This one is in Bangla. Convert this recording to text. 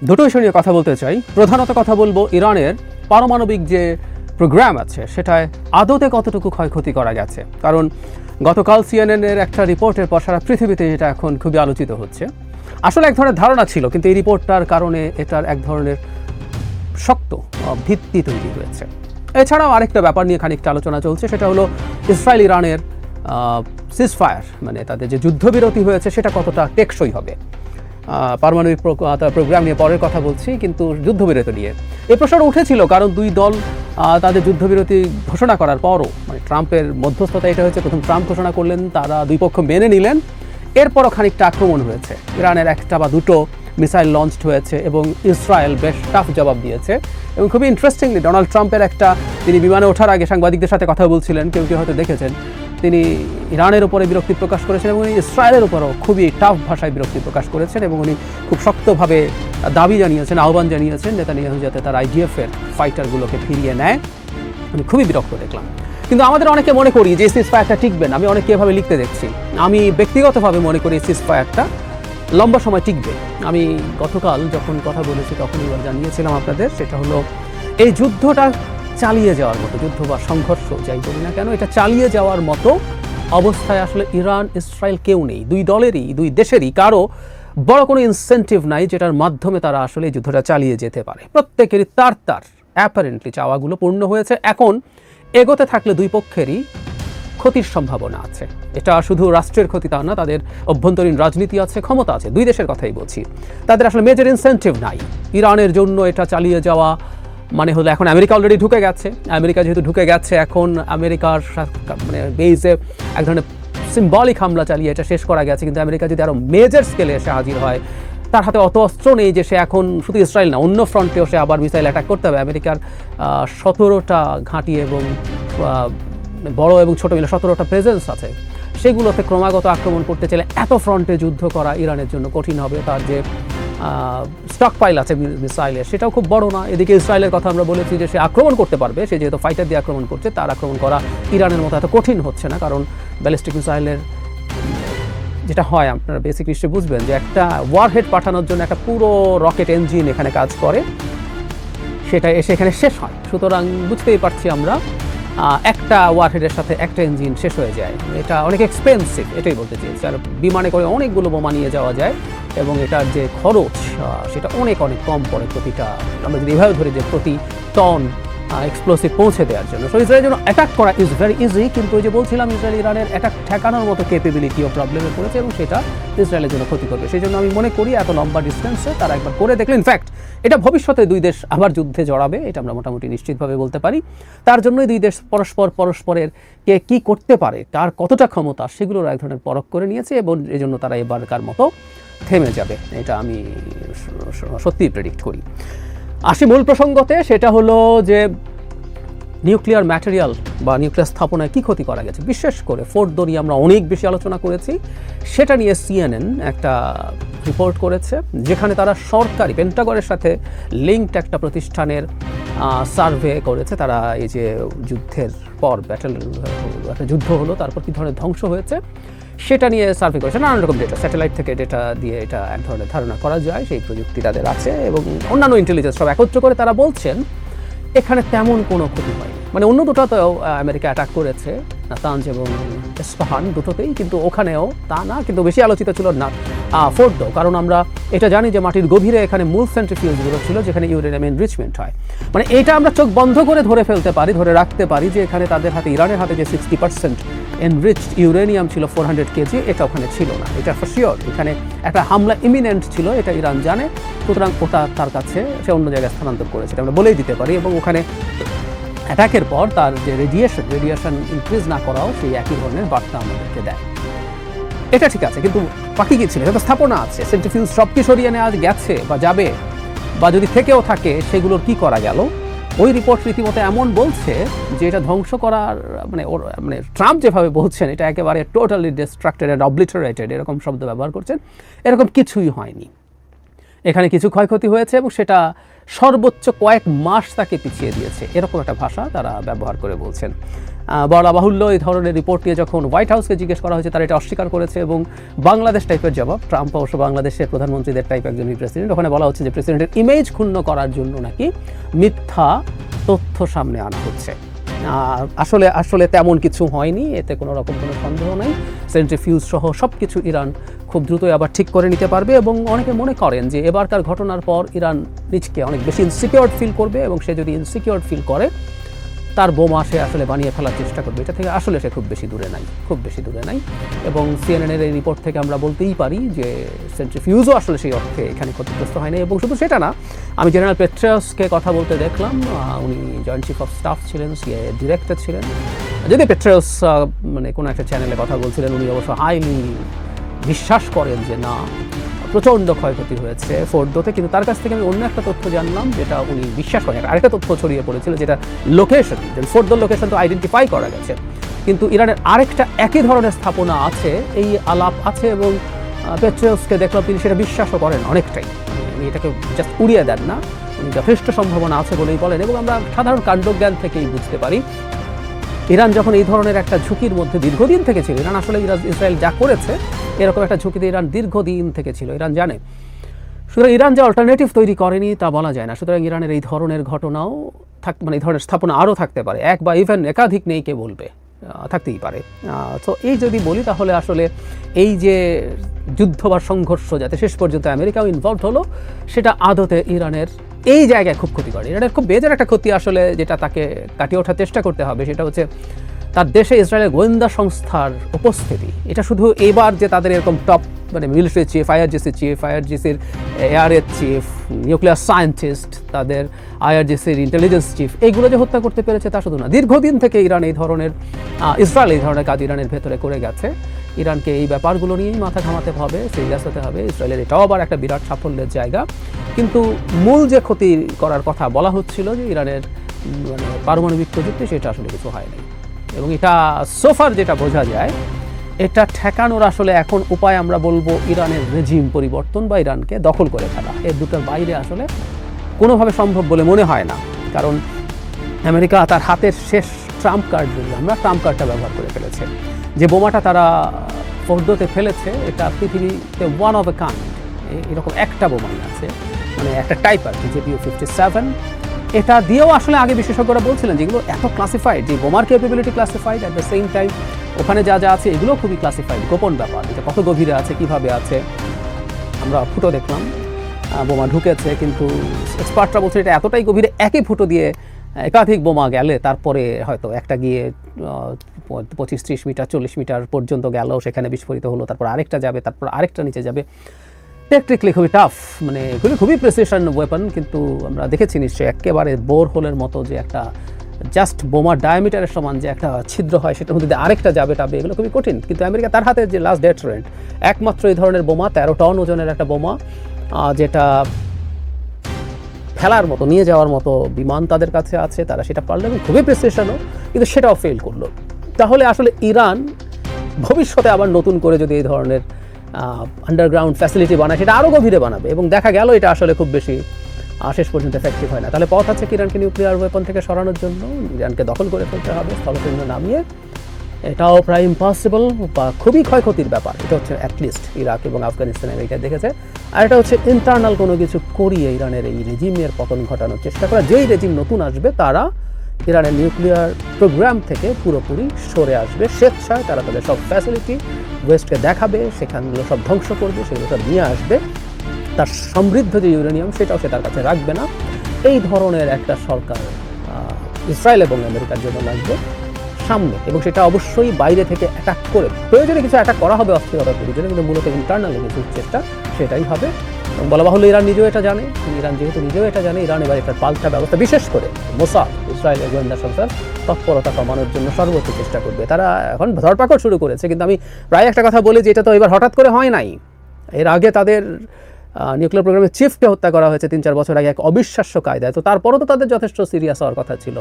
দুটো ইস্যু নিয়ে কথা বলতে চাই। প্রধানত কথা বলবো ইরানের পারমাণবিক যে প্রোগ্রাম আছে সেটায় আদতে কতটুকু ক্ষয়ক্ষতি করা গেছে। কারণ গতকাল সিএনএনের একটা রিপোর্টের পর সারা পৃথিবীতে এটা এখন খুবই আলোচিত হচ্ছে। আসলে এক ধরনের ধারণা ছিল, কিন্তু এই রিপোর্টটার কারণে এটার এক ধরনের শক্ত ভিত্তি তৈরি হয়েছে। এছাড়াও আরেকটা ব্যাপার নিয়ে খানিকটা আলোচনা চলছে, সেটা হলো ইসরায়েল ইরানের সিজফায়ার, মানে তাদের যে যুদ্ধবিরতি হয়েছে সেটা কতটা টেকসই হবে। পারমাণবিক প্রোগ্রাম নিয়ে পরের কথা বলছি, কিন্তু যুদ্ধবিরতি নিয়ে এই প্রশ্নটা উঠেছিল, কারণ দুই দল তাদের যুদ্ধবিরতি ঘোষণা করার পরও, মানে ট্রাম্পের মধ্যস্থতা এটা হয়েছে, প্রথম ট্রাম্প ঘোষণা করলেন, তারা দুই পক্ষ মেনে নিলেন, এরপরও খানিকটা আক্রমণ হয়েছে। ইরানের একটা বা দুটো মিসাইল লঞ্চড হয়েছে এবং ইসরায়েল বেশ টাফ জবাব দিয়েছে। এবং খুবই ইন্টারেস্টিংলি ডোনাল্ড ট্রাম্পের তিনি বিমানে ওঠার আগে সাংবাদিকদের সাথে কথা বলছিলেন, কেউ কেউ হয়তো দেখেছেন, তিনি ইরানের উপরে বিরক্তি প্রকাশ করেছেন এবং উনি ইসরায়েলের উপরও খুবই টাফ ভাষায় বিরক্তি প্রকাশ করেছেন এবং উনি খুব শক্তভাবে দাবি জানিয়েছেন, আহ্বান জানিয়েছেন নেতানিয়াহু যাতে তার আইডিএফের ফাইটারগুলোকে ফিরিয়ে নেয়। আমি খুবই বিরক্ত দেখলাম। কিন্তু আমাদের অনেকে মনে করি যে সিজফায়ারটা টিকবে না। আমি অনেকে এভাবে লিখতে দেখছি। আমি ব্যক্তিগতভাবে মনে করি সিজফায়ারটা লম্বা সময় টিকবে। আমি গতকাল যখন কথা বলেছি তখনই জানিয়েছিলাম আপনাদের, সেটা হলো এই যুদ্ধটা চালিয়ে যাওয়ার মতো, যুদ্ধ বা সংঘর্ষ যাই বলি না কেন, এটা চালিয়ে যাওয়ার মতো অবস্থায় আসলে ইরান ইসরায়েল কেউ নেই। দুই দলেরই, দুই দেশেরই কারো বড় কোনো ইনসেন্টিভ নাই যেটার মাধ্যমে তারা আসলে এই যুদ্ধটা চালিয়ে যেতে পারে। প্রত্যেকেরই তার অ্যাপারেন্টলি চাওয়াগুলো পূর্ণ হয়েছে। এখন এগোতে থাকলে দুই পক্ষেরই ক্ষতির সম্ভাবনা আছে। এটা শুধু রাষ্ট্রের ক্ষতি তা না, তাদের অভ্যন্তরীণ রাজনীতি আছে, ক্ষমতা আছে, দুই দেশের কথাই বলছি। তাদের আসলে মেজর ইনসেন্টিভ নাই ইরানের জন্য এটা চালিয়ে যাওয়া। মানে হলো এখন আমেরিকা অলরেডি ঢুকে গেছে। আমেরিকা যেহেতু ঢুকে গেছে, এখন আমেরিকার মানে বেইজে এক ধরনের সিম্বলিক হামলা চালিয়ে এটা শেষ করা গেছে। কিন্তু আমেরিকা যদি আরও মেজর স্কেলে এসে হাজির হয়, তার হাতে অত অস্ত্র নেই যে সে এখন শুধু ইসরায়েল না, অন্য ফ্রন্টেও সে আবার মিসাইল অ্যাটাক করতে হবে। আমেরিকার 17টা ঘাঁটি এবং বড় এবং ছোট মিলে 17টা প্রেজেন্স আছে। সেগুলোতে ক্রমাগত আক্রমণ করতে চাইলে এত ফ্রন্টে যুদ্ধ করা ইরানের জন্য কঠিন হবে। তার যে স্টক পাইল আছে মিসাইলের, সেটাও খুব বড় না। এদিকে ইসরায়েলের কথা আমরা বলেছি যে সে আক্রমণ করতে পারবে, সে যেহেতু ফাইটার দিয়ে আক্রমণ করছে, তার আক্রমণ করা ইরানের মতো এত কঠিন হচ্ছে না। কারণ ব্যালিস্টিক মিসাইলের যেটা হয়, আপনারা বেসিক নিশ্চয়ই বুঝবেন যে একটা ওয়ারহেড পাঠানোর জন্য একটা পুরো রকেট ইঞ্জিন এখানে কাজ করে, সেটা এসে এখানে শেষ হয়। সুতরাং বুঝতেই পারছি আমরা, একটা ওয়ারহেডের সাথে একটা ইঞ্জিন শেষ হয়ে যায়। এটা অনেক এক্সপেন্সিভ, এটাই বলতে চেয়েছি। আর বিমানে করে অনেকগুলো বোমা নিয়ে যাওয়া যায় এবং এটার যে খরচ সেটা অনেক অনেক কম পড়ে প্রতিটা, আমরা যদি এভাবে ধরি যে প্রতি টন এক্সপ্লোসিভ পৌঁছে দেওয়ার জন্য। সো ইসরায়েলের জন্য অ্যাটাক করা ইজ ভেরি ইজি, কিন্তু ওই যে বলছিলাম ইসরায়েল ইরানের অ্যাটাক ঠেকানোর মতো ক্যাপেবিলিটিও প্রবলেমে পড়েছে এবং সেটা ইসরায়েলের জন্য ক্ষতি করবে। সেই জন্য আমি মনে করি এত লম্বা ডিস্টেন্সে তারা একবার করে দেখলে, ইনফ্যাক্ট এটা ভবিষ্যতে দুই দেশ আবার যুদ্ধে জড়াবে, এটা আমরা মোটামুটি নিশ্চিতভাবে বলতে পারি। তার জন্যই দুই দেশ পরস্পরের কে কী করতে পারে, তার কতটা ক্ষমতা, সেগুলোর এক ধরনের পরখ করে নিয়েছে এবং এই জন্য তারা এবারকার মতো থেমে যাবে, এটা আমি সত্যিই প্রেডিক্ট করি। আসি মূল প্রসঙ্গতে, সেটা হলো যে নিউক্লিয়ার ম্যাটেরিয়াল বা নিউক্লিয়ার স্থাপনায় কী ক্ষতি করা গেছে। বিশেষ করে ফোর্দো নিয়ে আমরা অনেক বেশি আলোচনা করেছি। সেটা নিয়ে সিএনএন একটা রিপোর্ট করেছে, যেখানে তারা সরকারি পেন্টাগনের সাথে লিঙ্কড একটা প্রতিষ্ঠানের সার্ভে করেছে। তারা এই যে যুদ্ধের পর একটা যুদ্ধ হলো, তারপর কী ধরনের ধ্বংস হয়েছে সেটা নিয়ে সার্ভে করেছে। নানান রকম ডেটা, স্যাটেলাইট থেকে ডেটা দিয়ে এটা এক ধরনের ধারণা করা যায়, সেই প্রযুক্তি তাদের আছে এবং অন্যান্য ইন্টেলিজেন্স সব একত্র করে তারা বলছেন এখানে তেমন কোনো ক্ষতি হয়নি। মানে অন্য দুটোতেও আমেরিকা অ্যাটাক করেছে, নাতানজ এবং ইস্পাহান দুটোতেই, কিন্তু ওখানেও তা না। কিন্তু বেশি আলোচিত ছিল না ফোর্দো, কারণ আমরা এটা জানি যে মাটির গভীরে এখানে মূল সেন্ট্রিফিউজগুলো ছিল যেখানে ইউরেনিয়াম এনরিচমেন্ট হয়। মানে এটা আমরা চোখ বন্ধ করে ধরে ফেলতে পারি, ধরে রাখতে পারি যে এখানে তাদের হাতে, ইরানের হাতে যে 60% এনরিচড ইউরেনিয়াম ছিল 400 কেজি, এটা ওখানে ছিল না। এটা ফর শিওর এখানে একটা হামলা ইমিনেন্ট ছিল, এটা ইরান জানে। সুতরাং ওটা তার কাছে সে অন্য জায়গায় স্থানান্তর করেছে, এটা আমরা বলেই দিতে পারি। এবং ওখানে অ্যাটাকের পর তার যে রেডিয়েশন ইনক্রিজ না করাও সেই একই ধরনের বার্তা আমাদেরকে দেয়। এটা ঠিক আছে, কিন্তু বাকি কী ছিল? এটা স্থাপনা আছে, সেন্ট্রিফিউজ সব কি সরিয়ে নেওয়া গেছে বা যাবে, বা যদি থেকেও থাকে সেগুলোর কি করা গেল? ওই রিপোর্ট রীতিমতো এমন বলছে যে এটা ধ্বংস করার মানে ট্রাম্প যেভাবে বলছেন এটা একেবারে টোটালি ডিস্ট্রাক্টেড অ্যান্ড অবলিটারেটেড, এরকম শব্দ ব্যবহার করছেন, এরকম কিছুই হয়নি। এখানে কিছু ক্ষয়ক্ষতি হয়েছে এবং সেটা সর্বোচ্চ কয়েক মাস তাকে পিছিয়ে দিয়েছে, এরকম একটা ভাষা তারা ব্যবহার করে বলছেন। বলা বাহুল্য, এই ধরনের রিপোর্ট নিয়ে যখন হোয়াইট হাউসকে জিজ্ঞেস করা হয়েছে তারা এটা অস্বীকার করেছে এবং বাংলাদেশ টাইপের জবাব, ট্রাম্প অবশ্য বাংলাদেশের প্রধানমন্ত্রীদের টাইপ একজন প্রেসিডেন্ট, ওখানে বলা হচ্ছে যে প্রেসিডেন্টের ইমেজ ক্ষুণ্ণ করার জন্য নাকি মিথ্যা তথ্য সামনে আনা হচ্ছে। আসলে আসলে তেমন কিছু হয়নি, এতে কোনো রকম কোনো সন্দেহ নেই। সেন্ট্রিফিউজ সহ সব কিছু ইরান খুব দ্রুতই আবার ঠিক করে নিতে পারবে এবং অনেকে মনে করেন যে এবারকার ঘটনার পর ইরান নিজকে অনেক বেশি ইনসিকিউর ফিল করবে এবং সে যদি ইনসিকিউর ফিল করে তার বোমা সে আসলে বানিয়ে ফেলার চেষ্টা করবে। এটা থেকে আসলে সে খুব বেশি দূরে নাই এবং সিএনএনের এই রিপোর্ট থেকে আমরা বলতেই পারি যে সেন্ট্রিফিউজও আসলে সেই অর্থে এখানে ক্ষতিগ্রস্ত হয়নি। এবং শুধু সেটা না, আমি জেনারেল পেট্রাসকে কথা বলতে দেখলাম, উনি জয়েন্ট চিফ অফ স্টাফ ছিলেন, সিআইএ ডিরেক্টর ছিলেন। যদি পেট্রাস মানে কোনো একটা চ্যানেলে কথা বলছিলেন, উনি অবশ্য হাইলি বিশ্বাস করেন যে না, প্রচণ্ড ক্ষয়ক্ষতি হয়েছে ফোর্দোতে। কিন্তু তার কাছ থেকে আমি অন্য একটা তথ্য জানলাম যেটা উনি বিশ্বাস করেন। আরেকটা তথ্য ছড়িয়ে পড়েছিল যেটা লোকেশন, ফোর্দোর লোকেশন তো আইডেন্টিফাই করা গেছে, কিন্তু ইরানের আরেকটা একই ধরনের স্থাপনা আছে, এই আলাপ আছে এবং পেট্রিয়াসকে দেখলাম তিনি সেটা বিশ্বাসও করেন অনেকটাই। উনি এটাকে জাস্ট উড়িয়ে দেন না, উনি যথেষ্ট সম্ভাবনা আছে বলেই বলেন। এবং আমরা সাধারণ কাণ্ডজ্ঞান থেকেই বুঝতে পারি ইরান যখন এই ধরনের একটা ঝুঁকির মধ্যে দীর্ঘদিন থেকে ছিল, ইরান আসলে ইসরায়েল যা করেছে এরকম একটা ঝুঁকিতে ইরান দীর্ঘদিন থেকে ছিল, ইরান জানে। সুতরাং ইরান যে অল্টারনেটিভ তৈরি করেনি তা বলা যায় না। সুতরাং ইরানের এই ধরনের ঘটনাও মানে এই ধরনের স্থাপনা আরও থাকতে পারে, এক বা ইভেন একাধিক নেই কে বলবে, থাকতেই পারে। তো এই যদি বলি তাহলে আসলে এই যে যুদ্ধ বা সংঘর্ষ যাতে শেষ পর্যন্ত আমেরিকাও ইনভলভ হলো, সেটা আদতে ইরানের এই জায়গায় খুব ক্ষতি করে। ইরানের খুব বেজার একটা ক্ষতি আসলে যেটা তাকে কাটিয়ে ওঠার চেষ্টা করতে হবে, সেটা হচ্ছে তার দেশে ইসরায়েলের গোয়েন্দা সংস্থার উপস্থিতি। এটা শুধু এবার যে তাদের এরকম টপ মানে মিলিটারি চিফ, আইআরজিসির এয়ারের চিফ, নিউক্লিয়ার সায়েন্টিস্ট, তাদের আইআরজিসির ইন্টেলিজেন্স চিফ, এইগুলো যে হত্যা করতে পেরেছে তা শুধু না, দীর্ঘদিন থেকে ইরান এই ধরনের ইসরায়েল এই ধরনের কাজ ইরানের ভেতরে করে গেছে। ইরানকে এই ব্যাপারগুলো নিয়েই মাথা ঘামাতে হবে, সিরিয়াস হতে হবে। ইসরায়েলের এটাও আবার একটা বিরাট সাফল্যের জায়গা, কিন্তু মূল যে ক্ষতি করার কথা বলা হচ্ছিল যে ইরানের মানে পারমাণবিক প্রযুক্তি, সেটা আসলে কিছু হয়নি। এবং এটা সোফার যেটা বোঝা যায়, এটা ঠেকানোর আসলে এখন উপায় আমরা বলবো ইরানের রেজিম পরিবর্তন বা ইরানকে দখল করে ফেলা। এর দুটোর বাইরে আসলে কোনোভাবে সম্ভব বলে মনে হয় না, কারণ আমেরিকা তার হাতের শেষ ট্রাম্প কার্ড, বললে আমরা ট্রাম্প কার্ডটা ব্যবহার করে ফেলেছে। যে বোমাটা তারা ফোর্দোতে ফেলেছে এটা পৃথিবীতে ওয়ান অফ এ কাইন্ড, এরকম একটা বোমাই আছে, মানে একটা টাইপ আর কি, JPU-57। এটা দিয়েও আসলে আগে বিশেষজ্ঞরা বলছিলেন যেগুলো এত ক্লাসিফাইড, যে বোমার capability classified, at the same time ওখানে যা যা আছে এগুলো খুবই ক্লাসিফাইড, গোপন ব্যাপার। এটা কত গভীরে আছে, কিভাবে আছে, আমরা ফুটো দেখলাম বোমা ঢুকেছে, কিন্তু এক্সপার্টরা বলছে এটা এতটাই গভীরে, একই ফুটো দিয়ে একাধিক বোমা গেলে তারপরে হয়তো একটা গিয়ে 25-30 মিটার 40 মিটার পর্যন্ত গেল, সেখানে বিস্ফোরিত হলো, তারপর আরেকটা যাবে, তারপর আরেকটা নিচে যাবে। টেকনিক্যালি খুবই টাফ, মানে এগুলি খুবই প্রেসিশন ওয়েপন, কিন্তু আমরা দেখেছি নিশ্চয়ই একেবারে বোর হোলের মতো যে একটা জাস্ট বোমার ডায়ামিটারের সমান যে একটা ছিদ্র হয়, সেটার মধ্যে আরেকটা যাবে টাবে, এগুলো খুবই কঠিন। কিন্তু আমেরিকা তার হাতে যে লাস্ট ডেটারেন্ট, একমাত্র এই ধরনের বোমা, 13 টন ওজনের একটা বোমা, যেটা ফেলার মতো, নিয়ে যাওয়ার মতো বিমান তাদের কাছে আছে, তারা সেটা পারলো এবং খুবই প্রেসিশনও, কিন্তু সেটাও ফেল করলো। তাহলে আসলে ইরান ভবিষ্যতে আবার নতুন করে যদি এই ধরনের আন্ডারগ্রাউন্ড ফ্যাসিলিটি বানায়, সেটা আরও গভীরে বানাবে, এবং দেখা গেল এটা আসলে খুব বেশি শেষ পর্যন্ত এফেক্টিভ হয় না। তাহলে পথ আছে কি ইরানকে নিউক্লিয়ার ওয়েপন থেকে সরানোর জন্য, ইরানকে দখল করে ফেলতে হবে স্থলকেন্দ্র নামিয়ে। এটাও প্রায় ইম্পসিবল বা খুবই ক্ষয়ক্ষতির ব্যাপার। এটা হচ্ছে অ্যাটলিস্ট ইরাক এবং আফগানিস্তানে এটা দেখেছে। আর এটা হচ্ছে ইন্টারনাল কোনো কিছু করিয়ে ইরানের এই রেজিমের পতন ঘটানোর চেষ্টা করা। যেই রেজিম নতুন আসবে তারা ইরানের নিউক্লিয়ার প্রোগ্রাম থেকে পুরোপুরি সরে আসবে স্বেচ্ছায়, তারা তাদের সব ফ্যাসিলিটি ওয়েস্টকে দেখাবে, সেখানগুলো সব ধ্বংস করবে, সেগুলো সব নিয়ে আসবে, তার সমৃদ্ধ যে ইউরেনিয়াম সেটাও সে তার কাছে রাখবে না। এই ধরনের একটা সরকার ইসরায়েল এবং আমেরিকার জন্য লাগবে সামনে, এবং সেটা অবশ্যই বাইরে থেকে অ্যাটাক করে, প্রয়োজনে কিছু অ্যাটাক করা হবে অস্থিরতা তৈরির জন্য, কিন্তু মূলত ইন্টারনাল কিছু চেষ্টা সেটাই হবে। এবং বলা বাহুল্য ইরান নিজেও এটা জানে, ইরান যেহেতু নিজেও এটা জানে, ইরান এবার একটা পাল্টা ব্যবস্থা, বিশেষ করে মোসাদ ইসরায়েলের গোয়েন্দা সংস্থার তৎপরতা কমানোর জন্য সর্বোচ্চ চেষ্টা করবে। তারা এখন ধরপাকড় শুরু করেছে, কিন্তু আমি প্রায় একটা কথা বলি যে এটা তো এবার হঠাৎ করে হয় নাই। এর আগে তাদের নিউক্লিয়ার প্রোগ্রামের চিফকে হত্যা করা হয়েছে 3-4 বছর আগে এক অবিশ্বাস্য কায়দায়, তো তারপরও তো তাদের যথেষ্ট সিরিয়াস হওয়ার কথা ছিল।